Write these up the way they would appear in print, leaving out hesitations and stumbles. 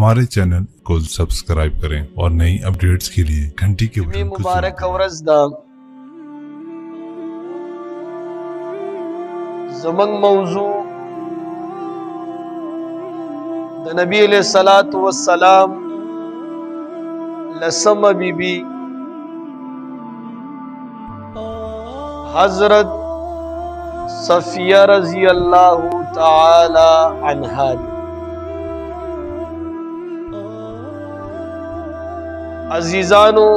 हमारे चैनल को सब्सक्राइब करें और नई अपडेट्स के लिए घंटी के बटन को मुबारक औरज दा ज़मन मौजू द नबी अलैहिस्सलातु वस्सलाम लसम बीबी हजरत सफिया रजी अल्लाह ताला अन्हा। अजीजानो,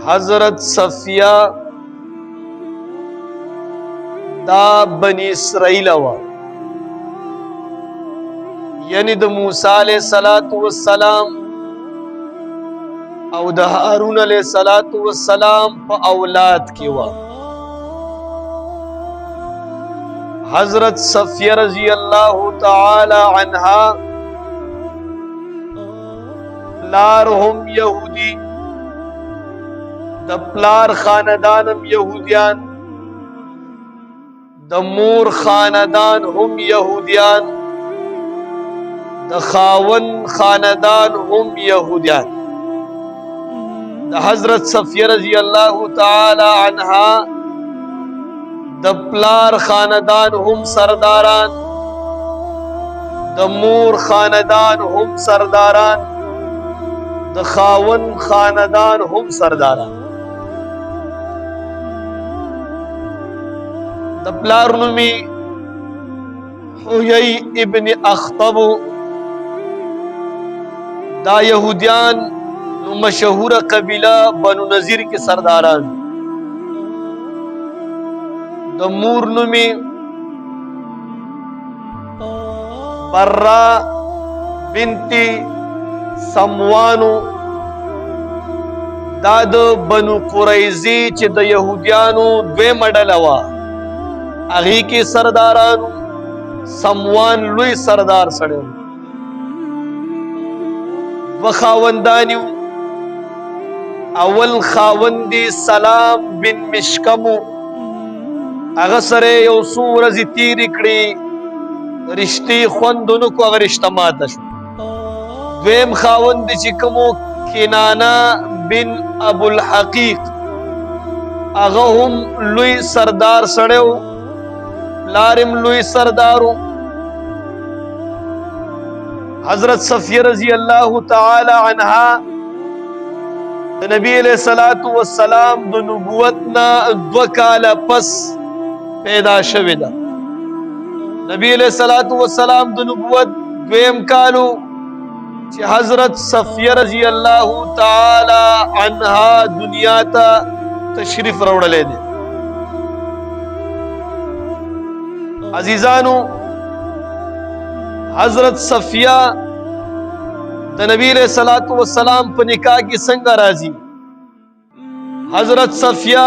हजरत सफिया दा बनी इसराइलवा यानी द मूसा अलैहिस्सलातु वस्सलाम और द हारून अलैहिस्सलातु वस्सलाम प औलाद के वा। हजरत सफिया रजी अल्लाह ताला अन्हा प्लार हम यहूदी, द प्लार खानदानम यहूदियान, द मूर खानदान हम यहूदियान, द खावन खानदान हम यहूदियान। द हजरत सफिया रजी अल्लाह ताला अन्हा द प्लार खानदान हम सरदारान, द मूर खानदान हम सरदारान, द खावन खानदान हम सरदारान। द प्लार नुमी हुयई इब्न अख्तब, दा यहूदियान नु मशहूर कबीला बनु नजीर के सरदारान। द मूर नुमी बर्रा बिनती समवानु, दाद बनु कुरैजी चे द यहूदियानु द्वे मडलवा अही के सरदारानु समवान लुई सरदार सड़े। व खावंदानी अवल खावंदी सलाम बिन मिशकमु अगसरे यो सूरज तीरिकड़ी रिश्ती खुंदुनु को अगर इश्तमात शु। द्वेम खावंदी चिकमो किनाना बिन अबुल हकीक अगहुम लुई सरदार सड़ेव लारिम लुई सरदारू। हजरत सफिया रजी अल्लाह ताला अन्हा नबी अलैहिस्सलातु वस्सलाम द नबुवतना द्वकाल पस पैदा शविदा। नबी अलैहिस्सलातु वस्सलाम द नबुवत द्वेम कालू चे हजरत सफिया रजी अल्लाह ताला अन्हा दुनिया ता तशरीफ रवड़ले दे। अजीजानु, हजरत सफिया द नबी अलैहिस्सलातु वस्सलाम पर निकाह की संगा राजी। हजरत सफिया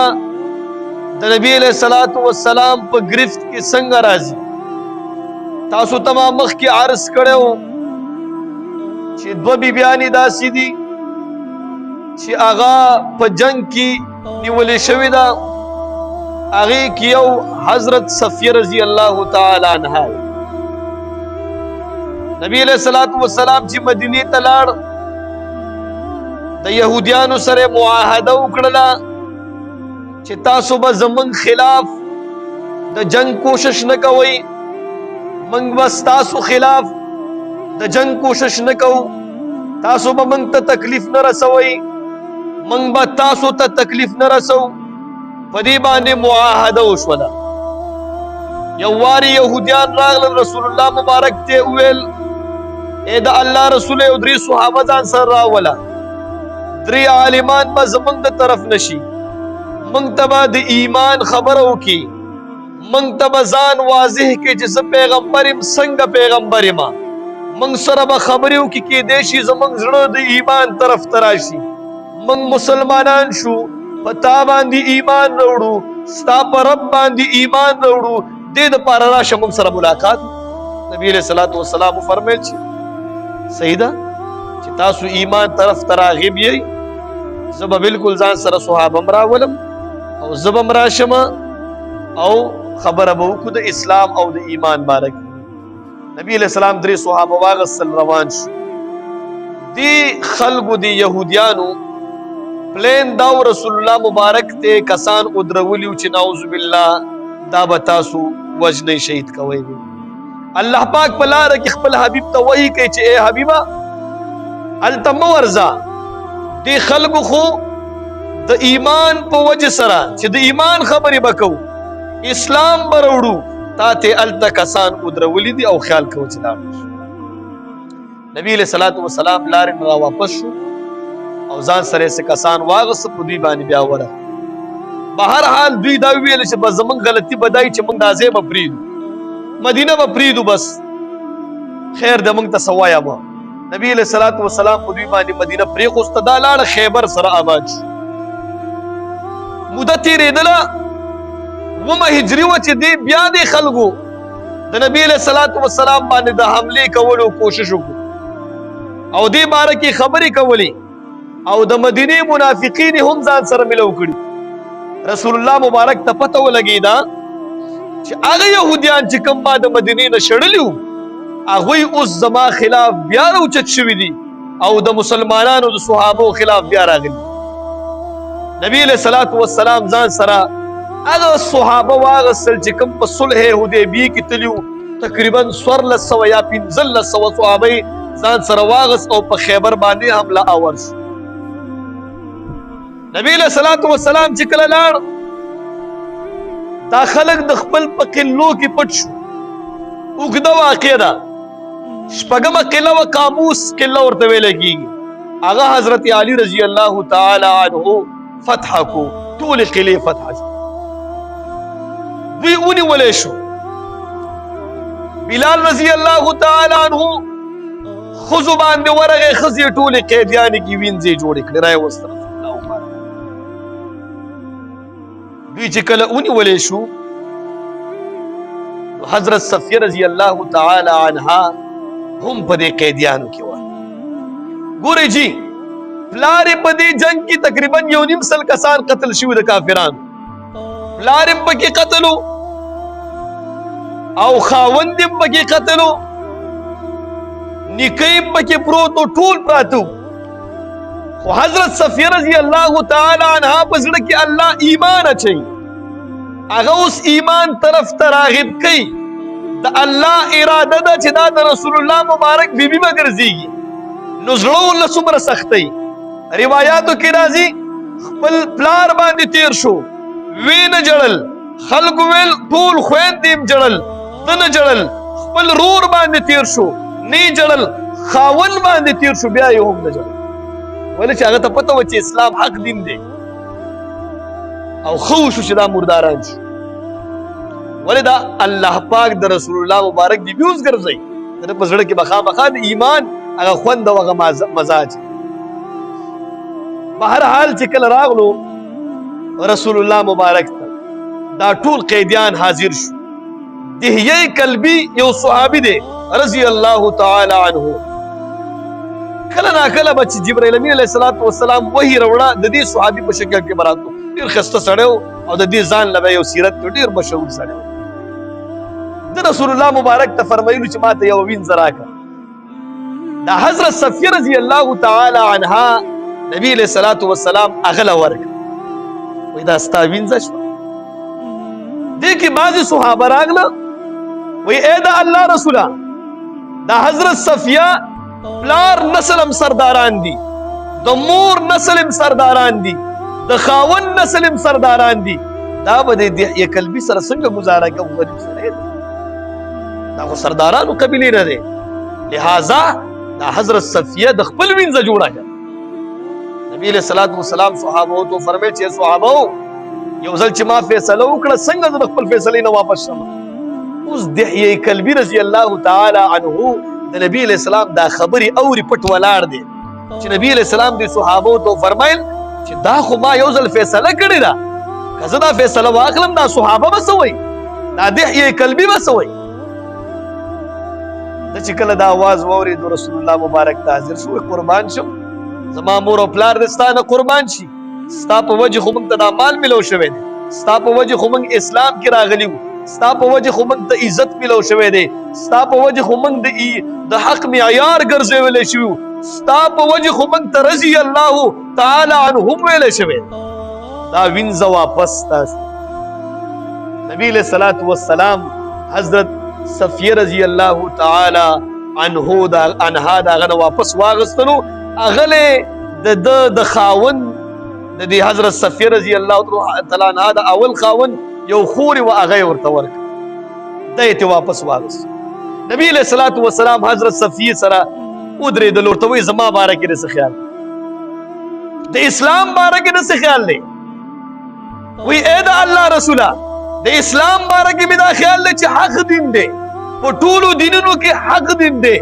द नबी अलैहिस्सलातु वस्सलाम पर गिरफ्त की संगा राजी। तासु तमाम मख की अर्ज करे हो चे दो बीबियानी दासी दी चे आगा प जंग की निवले शविदा आगे कियो हजरत सफिया रजी अल्लाह ताला अन्हा। नबी अलैहिस्सलातु वस्सलाम ची मदीने तलाड़ द यहूदियानु सरे मुआहदा उकड़ला चे तासु ब जमन खिलाफ द जंग कोशिश न कवई, मंग बस तासु खिलाफ द जंग कोशिश न कऊ, तासु ब मंग त तकलीफ न रसवई, मंग ब तासु त तकलीफ न रसऊ। पदी बाने मुआहदा उशवला यवारी यहूदियान रागल रसूलुल्लाह मुबारक ते उवेल ए द अल्लाह रसूल उदरी सुहाबा जान सर रावला द्री आलिमान बा जमंग द तरफ नशी मंग तबा द ईमान खबरों की मंग तबा जान वाजिह के जिस पैगंबरिम संग पैगंबरिमा मंग सरबा खबरियों की देशी जमंग जड़ो द ईमान तरफ तराशी मंग मुसलमानान शू पता बांधी ईमान रवड़ू स्ता पर रब बांधी ईमान रवड़ू दे द पारा राशा मंग सरा मुलाकात। नबी अलैहिस्सलातु वस्सलाम फरमाए छी सहीदा चे तासु ईमान तरफ तरागिब यही जब बिल्कुल जान सरा सुहाब अमरा वलम और जब अमरा शमा और खबर अबू खुद इस्लाम और ईमान बारक। نبی علیہ السلام درې صحابه واغستل روان شو. دی خلقو دی یهودیانو پلین داو رسول الله مبارک ته کسان ادرولیو چې نعوذ بالله دا به تاسو وجنی شهید کوئ. الله پاک په لاره کې خپل حبیب ته وحی کوي چې اے حبیبه هلته مه ورځه. دې خلکو خو د ایمان په وجه سره چې د ایمان خبرې به کوو، اسلام به راوړو، تا ته هلته کسان ودرولي دي او خیال کوو چې لاړ شو. نبی علیہ الصلوۃ والسلام لارې نه را واپس شو او ځان سره یې کسان واغسته په دوی باندې بیا ورغله. بهر حال دوی دا ویل چې بس زمونږ غلطي به دا وي چې موږ دا ځای به پرېږدو، مدینه به پرېږدو، بس خیر د موږ ته څه وایه مه. نبی علیہ الصلوۃ والسلام په دوی باندې مدینه پرېښوسته، دا لاړه خیبر سره آباد شو. موده تېرېدله، 9 هجري وه چې دی بیا دې خلکو د نبی علیہ الصلوۃ والسلام باندې د حملې کولو کوشش وکړو او دې باره کې خبرې کولې او د مدینې منافقین هم ځان سره ملو کړي. رسول الله مبارک ته پته ولګېده چې هغه یهودیان چې کوم ما د مدینې نه شړلي وو هغوی اوس زما خلاف بیا راوچت شوي دي او د مسلمانانو د صحابو خلاف بیا راغلي. نبی علیہ الصلوۃ والسلام ځان سره هغه صحابه واغستل چې کوم په صلح حدیبیې کې تلي وو، تقریبا 1400 یا 1500 صحابه ځان سره واغست او په خیبر باندې حمله آور شو. نبی علیہ الصلوۃ والسلام چې کله لاړ، دا خلک د خپل په قلو کې پټ شو. اوږده واقعه ده، شپږمه قله و قاموس قله ورته ویل کېږي. هغه حضرت علی رضی الله تعالی عنه فتح کو، ټولې قلې فتح شو. دوی ونیولی شو. بلال رضی الله تعالی عنه ښځو باندې ورغی، ښځې ټولې قیدیانې کې وینځې جوړې کړې، راویسته رسول الله مبارک. دوی چې کله ونیولی شو، حضرت صفیه رضی الله تعالی عنها هم په دې قیدیانو کې وه. ګورئ جی، پلار یې په دې جنگ کې تقریبا 1.5 سل کسان قتل شوي د کافرانو. پلار یې پکې قتل و او خاوند یې پکې قتل و، نیکه یې پکې پروت و، ټول پراته و. خو حضرت صفیه رضی الله تعالی عنها په زړه کې الله ایمان اچوي، هغه اوس ایمان طرف ته راغب کوي. د الله اراده ده چې دا د رسول الله مبارک بیبي به ګرځېږي، نو زړه ورله څومره سختۍ. روایاتو کې راځي خپل پلار باندې تیر شو، وی نه جړل، خلکو ویل ټول خویندې یې جړل، ده نه جړل. خپل رور باندې تیر شو، نه یې جړل، خاوند باندې تیر شو، بیا یې هم نه جړل. ولې چې هغه ته پته وه چې اسلام حق دین دی او ښه وشو چې دا مرداران شو. ولې دا الله پاک د رسول الله مبارک دی بیوز ګرځوي، د په زړه کې به خامخا د ایمان هغه خوند او هغه مزاج. بهر حال چې کله راغلو رسول الله مبارک ته، دا ټول قیدیان حاضر شو. دحیه کلبی یو صحابي دی رضی الله تعالی عنه. کله ناکله به چې جبرائیل امین علیه السلام وحی راوړه، د دې صحابي په شکل کې به راتلو. ډېر ښایسته سړی و او د دې ځان له به یو سیرت کې ډېر مشهور سړی و. د رسول الله مبارک ته فرمایلو چې ماته یو وینځه راکړه. دا حضرت صفیه رضی الله تعالی عنها نبی علیہ الصلوۃ والسلام هغه له ورکړه. وایي دا ستا وینځه شوه. دې کې بعضې صحابه راغله، وایي ای د الله رسوله، دا حضرت صفیه پلار نسل هم سرداران دي، د مور نسل هم سرداران دي، د خاوند نسل هم سرداران دي، دا به د دحیه کلبي سره څنګه ګزاره کوو؟ غریب سړی دی، دا خو سردارانو قبیلې نه دی. لہذا دا حضرت صفیه د خپل وینځه جوړه کړه. نبی علیہ الصلوۃ والسلام صحابو ته فرمایي چې صحابو یو ځل چې ما فیصله وکړه، څنګه زه د خپل فیصلې نه واپس شم؟ اوس دحیه کلبي رضی الله تعالی عنه د نبی علیہ السلام دا خبرې اوري، پټ ولاړ دی چې نبی علیہ السلام دې صحابو ته فرمایل چې دا خو ما یو ځل فیصله کړې ده، که زه دا فیصله واخلم دا صحابه به څه وایي، دا دحیه کلبي به څه وایي؟ د چې کله دا آواز واورېدو رسول الله مبارک ته حاضر شو. قربان شم، زما مور او پلار دې ستا نه قربان شي، ستا په وجه خو موږ ته دا مال ملو شوی دی، ستا په وجه خو موږ اسلام کې راغلي وو، ستا په وجه خو موږ ته عزت ملو شوی دی، ستا په وجه خو موږ د حق معیار ګرځولی شوي، ستا په وجه خو موږ ته رضی الله تعالی عنهم ویلی شوی دا وینځه واپس تاسو. نبی علیہ الصلوۃ والسلام حضرت صفیه رضی الله تعالی عنها داغه نه واپس واغستلو. اغله د خاون د دې حضرت صفیه رضی الله تعالی عنها د اول خاون یو خوري و هغه ورته ورک د ته واپس واغست. نبی علیہ الصلوۃ والسلام حضرت صفیه سره ودرېدل، ورته وایي زما باره کې څه خیال، د اسلام باره کې څه خیال دی؟ وی اے د الله رسوله د اسلام باره کې مې دا خیال دی چې حق دین دی، په ټولو دینونو کې حق دین دی،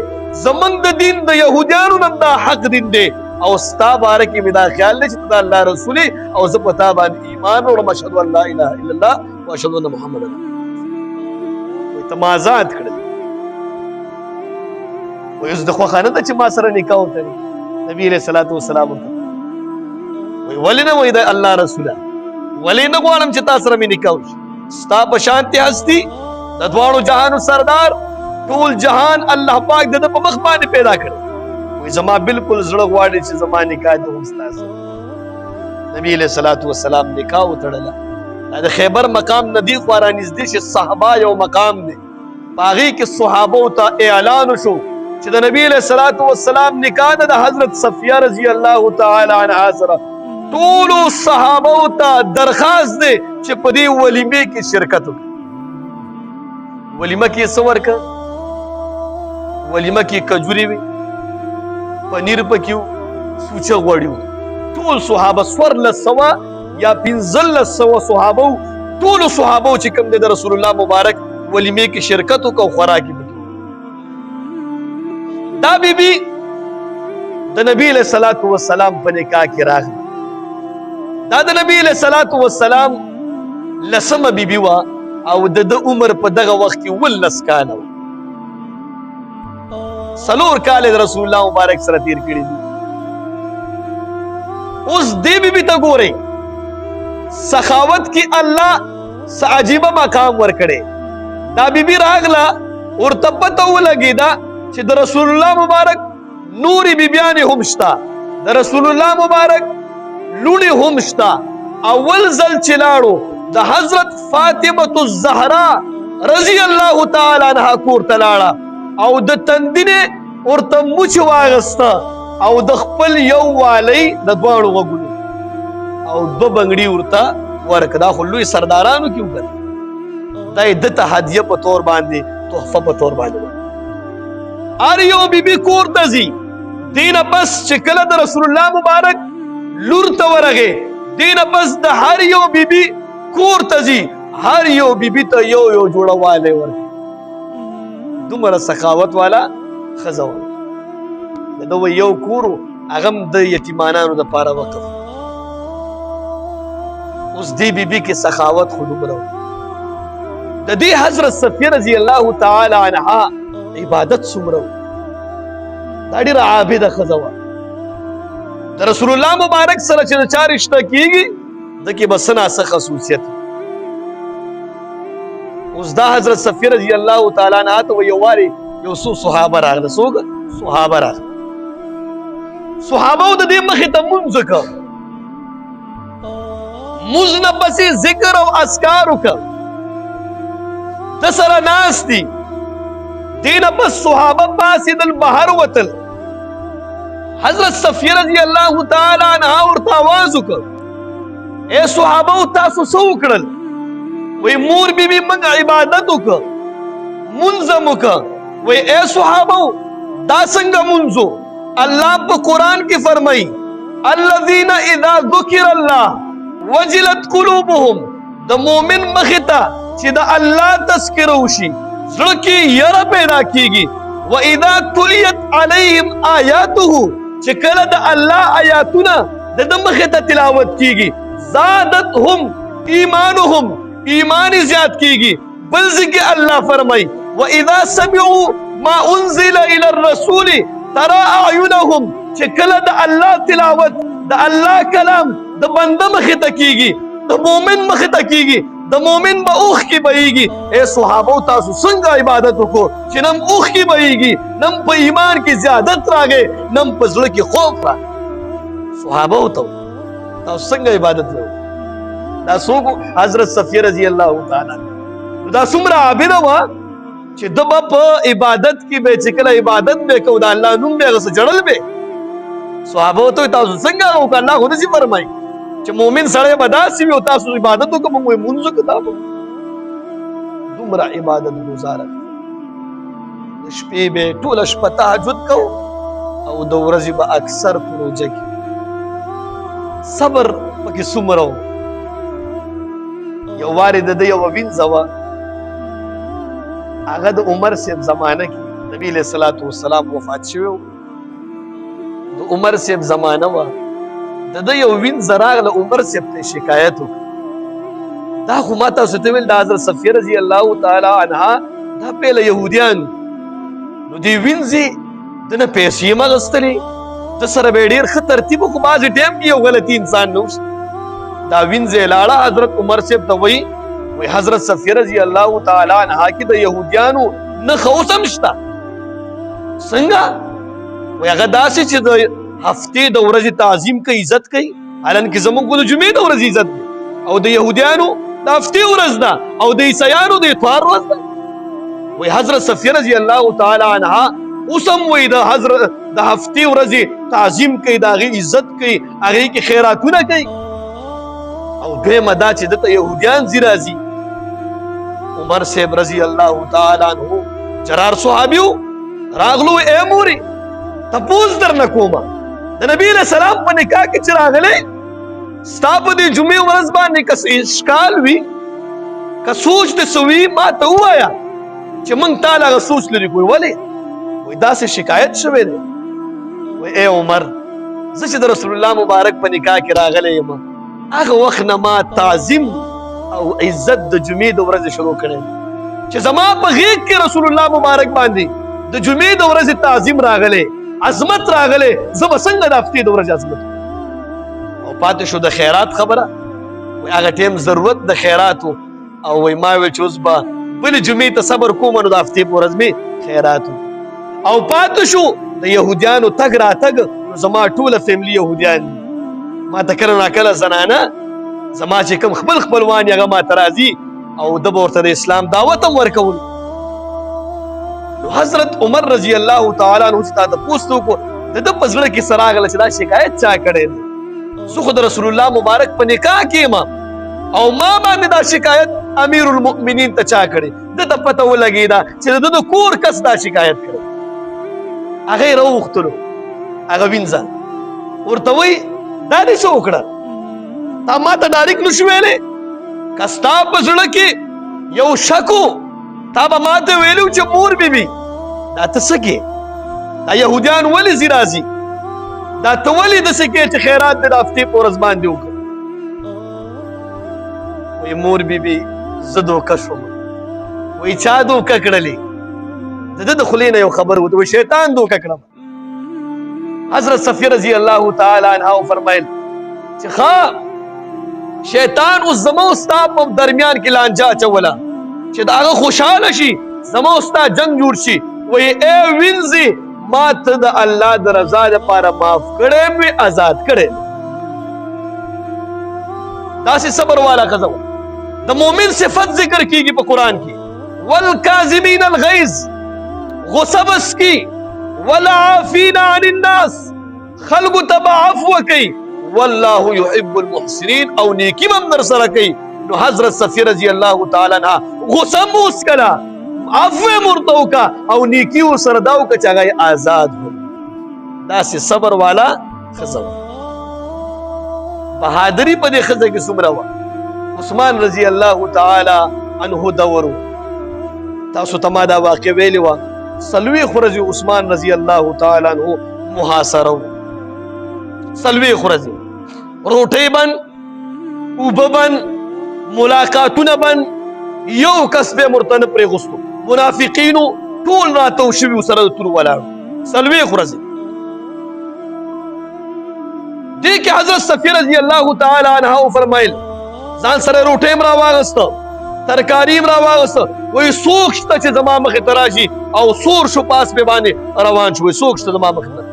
زمونږ د دین د یهودیانو نه دا حق دین دی، او ستا باره کې مې دا خیال دی چې ته د الله رسول او زه په تا باندې ایمان وړم، اشهد ان لا اله الا الله واشهد ان محمد رسول الله. ته ما آزاد کړل، وایي اوس د خوښه نه ده چې ما سره نکاح وتړي. نبي علیہ الصلوۃ والسلام ورته وایي ولې نه؟ وایي د الله رسوله ولې نه غواړم چې تا سره مې نکاح وشي، ستا په شانتې هستي د دواړو جهانو سردار ټول جهان الله پاک د په مخ باندې پیدا کړ. وایي زما بالکل زړه غواړي چې زما نکاح دې هم ستا سره. نبی علیہ الصلوۃ والسلام نکاح وتړله. د خیبر مقام نه دې خوا رانږدې چې صحابه یو مقام دی، په هغې کې صحابو ته اعلان وشو چې د نبی علیہ الصلوۃ والسلام نکاح د حضرت صفیه رضی الله تعالی عنها سره. ټولو صحابو ته درخواست دی چې په دې ولیمې کې شرکت وکړي. ولیمه کې څه ورکړه؟ ولیمه کې کجوري وي، پنیر پکې و، سوچه غوړي و. ټول صحابه 1400 یا 1500 صحابه، ټولو صحابو چې کوم دی د رسول الله مبارک ولیمې کې شرکت وکړو، خوراک یې وکړو. دا بیبي د نبی علیہ الصلوۃ والسلام په نکاح کې راغله. دا د نبی علیہ الصلوۃ والسلام لسمه بیبي وه او د عمر په دغه وخت کې 19 کاله و. 4 کاله د رسول الله مبارک سره تیر کړي دي. اوس دې بیبي ته ګورئ، سخاوت کې الله څه عجیبه مقام ورکړی. دا بیبي راغله، ورته پته ولګېده چې د رسول الله مبارک نورې بیبیانې هم شته، د رسول الله مبارک لوڼې هم شته. اول ځل چې لاړو د حضرت فاطمه الزهرا رضی الله تعالی عنها کور ته لاړه او د تندینې ورته موچ واغسته او د خپل یو والی د دواړو غوږونو او 2 بنګړي ورته ورکړه. دا خو لوی سردارانو کې وکړه، دا یې دته هدیه په طور باندې، تحفه په طور باندې. هر یو بیبي کور ته ځي، دینه پس چې کله د رسول الله مبارک لور ته ورغې، دینه پس د هر یو بیبي کور ته ځي، هر یو بیبي ته یو یو جوړه والی ورکړي. دومره سخاوت والا ښځه وه. د ده یو کور و، هغه هم د یتیمانانو دپاره وقف. اوس دې بیبي کې سخاوت خو دومره و. د دې حضرت صفیه رضی الله تعالی عنها عبادت څومره و. دا ډېره عابده ښځه وه. د رسول الله مبارک سره چې د چا رشته کېږي د کې به څه ناڅه خصوصیت. اوس دا حضرت صفیه رضی الله تعالی عنها ته یو وارې یو څو صحابه راغله. څوک صحابه راغله؟ صحابو د دې مخې ته مونځ وکړ، مونځ نه پسې ذکر او اذکار وکړ، د سره ناست دي. دې نه پس صحابه پاڅېدل، بهر وتل. حضرت صفیه رضی الله تعالی عنها ورته آواز وکړ، اے صحابو تاسو څه وکړل؟ وی مور بیبي موږ عبادت وکړ، مونځ هم وکړ. وی اے صحابو دا څنګه مونځ و؟ الله په قرآن کې فرمایي الذین اذا ذکر الله وجلت قلوبهم. د مؤمن مخې ته چې د الله تذکره وشي زړه کې یره پیدا کیږي. واذا تلیت علیهم آیاته، چې کله د الله آیاتونه د ده مخې ته تلاوت کیږي زادتهم ایمانهم، ایمان زیات کیږي. بل ځای کې الله فرمایي واذا سمعوا ما انزل الى الرسول ترى اعینهم، چې کله د الله تلاوت د الله کلام د بنده مخې ته کیږي د مؤمن مخ ته کیږي د مؤمن به اوخ کې بهیږي. اے صحابو تاسو څنګه عبادت وکړو چې نم اوخ کې بهیږي، نم په ایمان کې زیادت راغی، نم په زړه کې خوف راغی. صحابو ته تاسو څنګه عبادت وکړو؟ دا څوک؟ حضرت صفیه رضی الله تعالی. دا څومره عابده وه چې د به په عبادت کې به چې کله عبادت به کوو د الله نوم به هغسې جړل به. صحابو ته تاسو څنګه وکړه؟ الله خو نشي فرمایي چې مؤمن سړی به داسې وي او تاسو عبادت وکړو، موږ لمونځ وکړو. دا به دومره عبادت ګزاره. د شپې به ټوله شپه تهجد کوو او د ورځې به اکثر په روژه کې. صبر پکې څومره و. یو وارې د ده یوه وینځه وه، هغه د عمر صاحب زمانه کې نبي علیه الصلاة والسلام وفات شوی و. د عمر صاحب زمانه وه، د ده یو وینځه راغله، عمر صاحب ته شکایت وکړه. دا خو ما تاسو ته ویل د حضرت صفیه رضی الله تعالی عنها دا پهله یهودیان، نو دې وینځې ده نه پیسې هم اخیستلې، ده سره به یې ډېر ښه ترتیب و، خو بعضې ټایم کې یو غلطي انسان نه وشي. دا وینځې یې لاړه حضرت عمر صاحب ته وایي حضرت صفیه رضی الله تعالی عنها کې د یهودیانو نښه اوس هم شته. څنګه؟ وایي هغه داسې چې د هفتې د ورځې تعظیم کوي، عزت کوي، حالانکې زموږ خو د جمعې د ورځې عزت دی، او د یهودیانو د هفتې ورځ ده، او د عیسیانو د اتوار ورځ ده. وایي حضرت صفیه رضی الله تعالی عنها اوس هم وایي د هفتې ورځې تعظیم کوي، د هغې عزت کوي، هغې کې خیراتونه کوي. او دویمه دا چې دته یهودیان ځي راځي. عمر صاحب رضی الله تعالی عنه جرار صحابي و، راغلو اے مورې تپوس درنه کومه د نبي علیه السلام په نکاح کې چې راغلی ستا په دې جمعې ورځ باندې که اشکال وي که سوچ دې څه وي ما ته ووایه چې موږ تا له هغه سوچ لرې کړو. ولې؟ وایي داسې شکایت شوی دی. وایي اے عمر زه چې د رسول الله مبارک په نکاح کې راغلی یم هغه وخت نه ما تعظیم او عزت د جمعې د ورځې شروع کړی چې زما په غېږ کې رسول الله مبارک باندې د جمعې د ورځې تعظیم راغلی، عظمت راغلی، زه به څنګه د هفتې د ورځې عظمت او پاتې شو د خیرات خبره. وایي هغه ټیم ضرورت د خیراتو، او وایي ما ویل چې اوس به بلې جمعې ته صبر کوم نو د هفتې په ورځ مې خیرات او پاتې شو د یهودیانو تګ راتګ. نو زما ټوله فیملي یهودیان دي، ما ته کله ناکله زنانه زما چې کوم خپل خپلوان هغه ما ته راځي او ده به ورته د اسلام دعوت هم ورکول. نو حضرت عمر رضی الله تعالی عنه چې تا تپوس وکړو د ده په زړه کې څه راغله چې دا شکایت چا کړی دی؟ زه خو د رسول الله مبارک په نکاح کې یم او ما باندې دا شکایت امیر المؤمنین ته چا کړی؟ ده ته پته ولګېده چې د ده د کور کس دا شکایت کړی. هغه یې راوغوښتلو هغه وینځه، ورته وایي دا دې څه وکړه؟ تا ما ته ډایرکټ نشو ویلی؟ که ستا په زړه کې یو شک و تا به ما ته ویلي چې مور بیبي دا ته څه کې؟ دا یهودیان ولې ځي راځي؟ دا ته ولې داسې کې چې خیرات دې د هفتې په ورځ باندې وکړه؟ وایي مور بیبي زه دوکه شوم. وایي چا دوکه کړلې؟ د ده د خولې نه یو خبر وته، وایي شیطان دوکه کړم. حضرت صفیه رضی الله تعالی عنها فرمایل چې ښه شیطان اوس زما او ستا په درمیان کې لانجه اچوله چې د هغه خوشحاله شي، زما او ستا جنګ جوړ شي. وایي اے وینځې ما ته د الله د رضا لپاره معاف کړی مې آزاد کړی. داسې صبر والا ښځه وه. د مؤمن صفت ذکر کیږي په قرآن کې، والکاظمین الغیظ، غصه بس کی، والعافین عن الناس، خلقو ته به عفو کوي، والله يحب المحسنین، او نیکی هم در سره کوي. نو حضرت صفیه رضی الله تعالی عنها غصه هم وسکله، عفو یې ورته وکړه او نیکي ورسره دا وکړه چې هغه یې آزاد کړو. داسې صبر والا ښځه وه. بهادري په دې ښځه کې څومره وه. عثمان رضی الله تعالی عنه دور و. تاسو ته ما دا واقع ویلې وه. 40 ورځې عثمان رضی الله تعالی عنه محاصره و. 40 ورځې روټۍ بند، اوبه بند، ملاقاتونه بند، یو کس به ورته نه پرېغوستو. منافقینو ټول راتاو شوي سره د تورو ولاړو. 40 ورځې. دې کې حضرت صفیه رضی الله تعالی عنها فرمایل ځان سره روټۍ م راواغسته، ترکاري م راواغسته، وایي څوک شته چې زما مخې ته راشي او سور شو په اسپې باندې روان شو. وایي څوک شته زما مخې ته.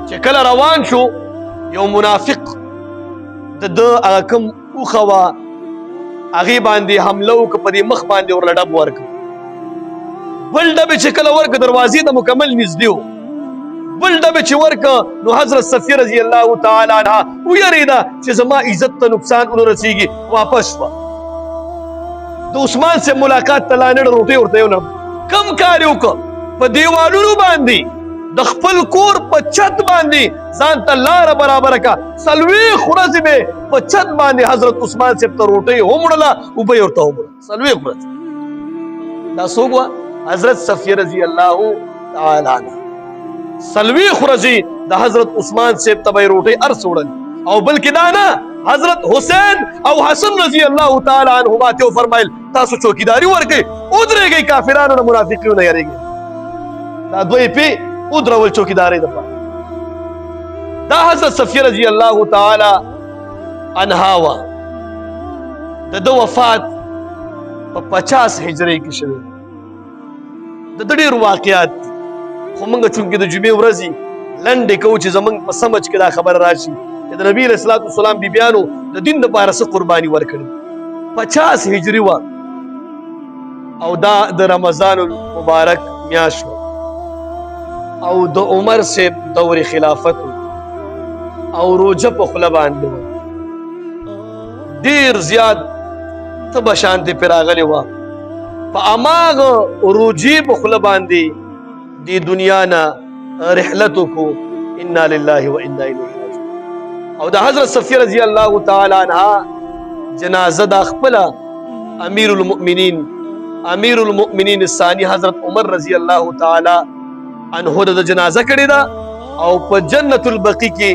چې کله روان شو یو منافق د ده هغه کوم اوښه وه هغې باندې حمله وکړه، په دې مخ باندې ورله ډب ورکړه. بل ډبې چې کله ورکړه دروازې ته مکمل نږدې و، بل ډبې چې ورکړه نو حضرت صفیه رضی الله تعالی عنها ویرېده چې زما عزت ته نقصان ونه رسېږي، واپس شوه. د عثمان صاحب ملاقات ته لاندې روټۍ ورته یو کم کار یې وکړه، په دیوالونو باندې د خپل کور په چت باندې ځان ته لاره برابره کړه. 40 ورځې مې په چت باندې حضرت عثمان صاحب ته روټۍ هم وړله، اوبه یې ورته وموړه. 40 ورځې. دا څوک وه؟ حضرت صفیه رضی الله تعالی عنها. 40 ورځې د حضرت عثمان صاحب ته به یې روټۍ هر څه وړل. او بلکې دا نه، حضرت حسین او حسن رضی الله تعالی عنهما ته فرمایل تاسو چوکیداری ورکئ، ودرېږئ، کافرانو نه منافقینو نه یریږئ. دا دوی پې ودرول چوکیدارۍ دپاره. دا حضرت صفیه رضی الله تعالی عنها وه. د ده وفات په 50 هجرۍ کې شوی. د ده ډېر واقعات دي، خو موږ چونکې د جمعې ورځې لنډې کوو چې زموږ په سمجھ کې دا خبره راشي چې د نبي علیه الصلاة والسلام بیبیانو د دین دپاره څه قرباني ورکړې. 50 هجري وه او دا د رمضان المبارک میاشت وه او د عمر صاحب دور خلافت او روجه په خوله باندې وه. ډېر زیات تبه شانتې پرې راغلې وه. په هماغه روجې په خوله باندې دې دنیا نه رحلت وکړو. انا لله و انا الیه راجعون. او د حضرت صفیه رضی الله تعالی عنها جنازه دا خپله امیر المؤمنین الثانی حضرت عمر رضی الله تعالی عنه د جنازه کړې ده او په جنت البقیع کې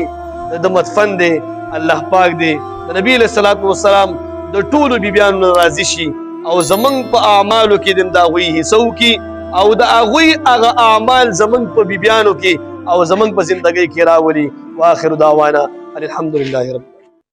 د مدفن دی. الله پاک دی د نبی علیه الصلاة والسلام د ټولو بیبیانو نه راضي شي او زمونږ په اعمالو کې د هغوی حصه وکړي او د هغوی هغه اعمال زمونږ په بیبیانو کې او زمونږ په زندګۍ کې راولي. واخر دعوانا الحمد لله رب